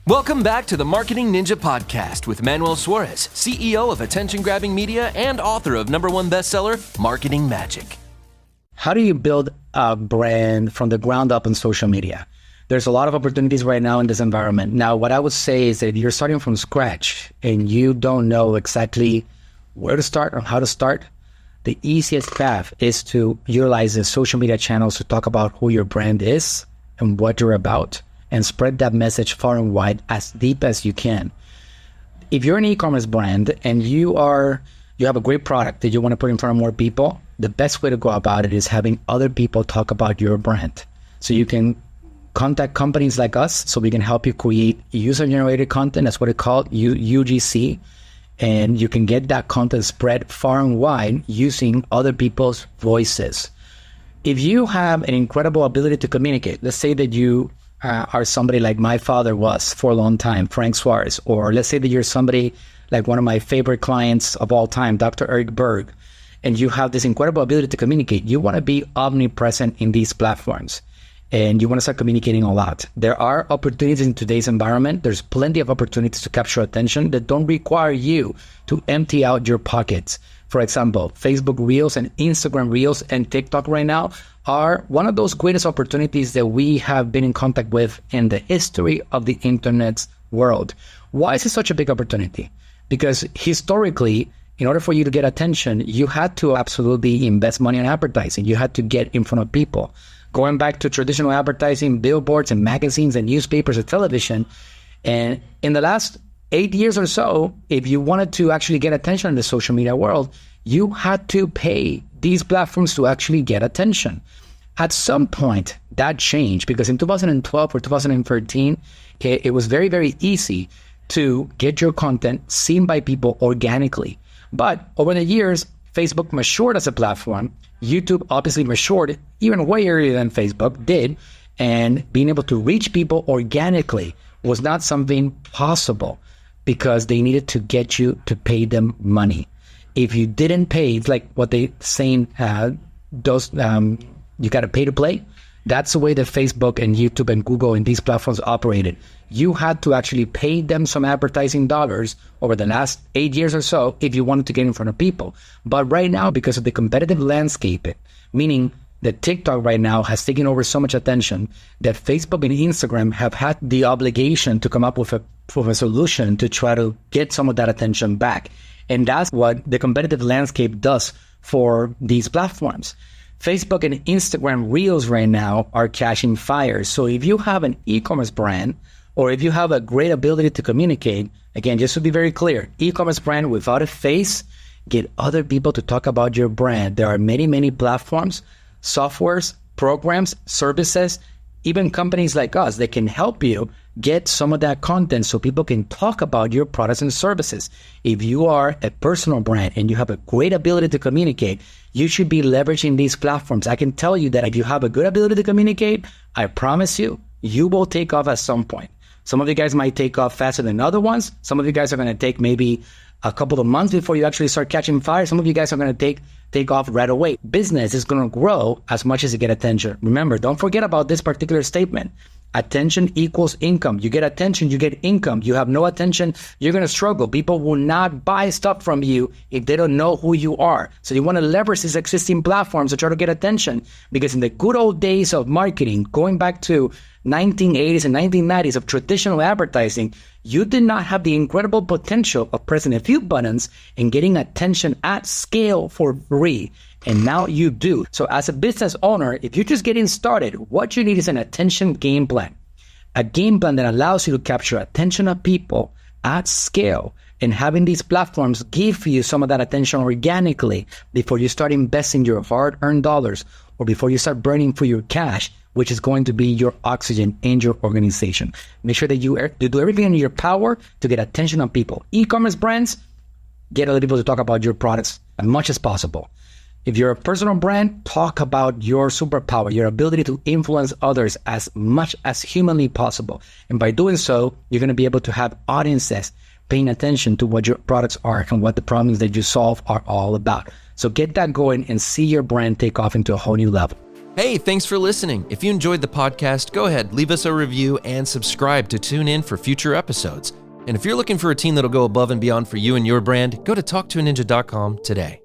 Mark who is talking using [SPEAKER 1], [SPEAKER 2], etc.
[SPEAKER 1] Welcome back to the Marketing Ninja Podcast with Manuel Suarez, CEO of Attention Grabbing Media and author of #1 bestseller, Marketing Magic.
[SPEAKER 2] How do you build a brand from the ground up on social media? There's a lot of opportunities right now in this environment. Now, what I would say is that if you're starting from scratch and you don't know exactly where to start or how to start, the easiest path is to utilize the social media channels to talk about who your brand is and what you're about, and spread that message far and wide as deep as you can. If you're an e-commerce brand and you have a great product that you want to put in front of more people, the best way to go about it is having other people talk about your brand. So you can contact companies like us so we can help you create user-generated content. That's what it's called, UGC. And you can get that content spread far and wide using other people's voices. If you have an incredible ability to communicate, let's say that you are somebody like my father was for a long time, Frank Suarez, or let's say that you're somebody like one of my favorite clients of all time, Dr. Eric Berg, and you have this incredible ability to communicate. You want to be omnipresent in these platforms, and you want to start communicating a lot. There are opportunities in today's environment. There's plenty of opportunities to capture attention that don't require you to empty out your pockets. For example, Facebook Reels and Instagram Reels and TikTok right now are one of those greatest opportunities that we have been in contact with in the history of the internet's world. Why is it such a big opportunity? Because historically, in order for you to get attention, you had to absolutely invest money in advertising. You had to get in front of people. Going back to traditional advertising, billboards and magazines and newspapers and television. And in the last 8 years or so, if you wanted to actually get attention in the social media world, you had to pay these platforms to actually get attention. At some point, that changed because in 2012 or 2013, it was very, very easy to get your content seen by people organically. But over the years, Facebook matured as a platform. YouTube obviously matured even way earlier than Facebook did. And being able to reach people organically was not something possible because they needed to get you to pay them money. If you didn't pay, it's like what they saying, you got to pay to play. That's the way that Facebook and YouTube and Google and these platforms operated. You had to actually pay them some advertising dollars over the last 8 years or so if you wanted to get in front of people. But right now, because of the competitive landscape, meaning that TikTok right now has taken over so much attention that Facebook and Instagram have had the obligation to come up with a solution to try to get some of that attention back. And that's what the competitive landscape does for these platforms. Facebook and Instagram Reels right now are catching fire. So if you have an e-commerce brand, or if you have a great ability to communicate, again, just to be very clear, e-commerce brand without a face, get other people to talk about your brand. There are many, many platforms, softwares, programs, services, even companies like us that can help you get some of that content so people can talk about your products and services. If you are a personal brand and you have a great ability to communicate, you should be leveraging these platforms. I can tell you that if you have a good ability to communicate, I promise you, you will take off at some point. Some of you guys might take off faster than other ones. Some of you guys are going to take maybe a couple of months before you actually start catching fire. Some of you guys are going to take off right away. Business is going to grow as much as you get attention. Remember, don't forget about this particular statement. Attention equals income. You get attention, you get income. You have no attention, you're going to struggle. People will not buy stuff from you if they don't know who you are. So you want to leverage these existing platforms to try to get attention, because in the good old days of marketing, going back to 1980s and 1990s of traditional advertising, you did not have the incredible potential of pressing a few buttons and getting attention at scale for free. And now you do. So as a business owner, if you're just getting started, what you need is an attention game plan. A game plan that allows you to capture attention of people at scale, and having these platforms give you some of that attention organically before you start investing your hard-earned dollars or before you start burning for your cash, which is going to be your oxygen in your organization. Make sure that you do everything in your power to get attention of people. E-commerce brands, get other people to talk about your products as much as possible. If you're a personal brand, talk about your superpower, your ability to influence others as much as humanly possible. And by doing so, you're going to be able to have audiences paying attention to what your products are and what the problems that you solve are all about. So get that going and see your brand take off into a whole new level.
[SPEAKER 1] Hey, thanks for listening. If you enjoyed the podcast, go ahead, leave us a review and subscribe to tune in for future episodes. And if you're looking for a team that'll go above and beyond for you and your brand, go to talktoaninja.com today.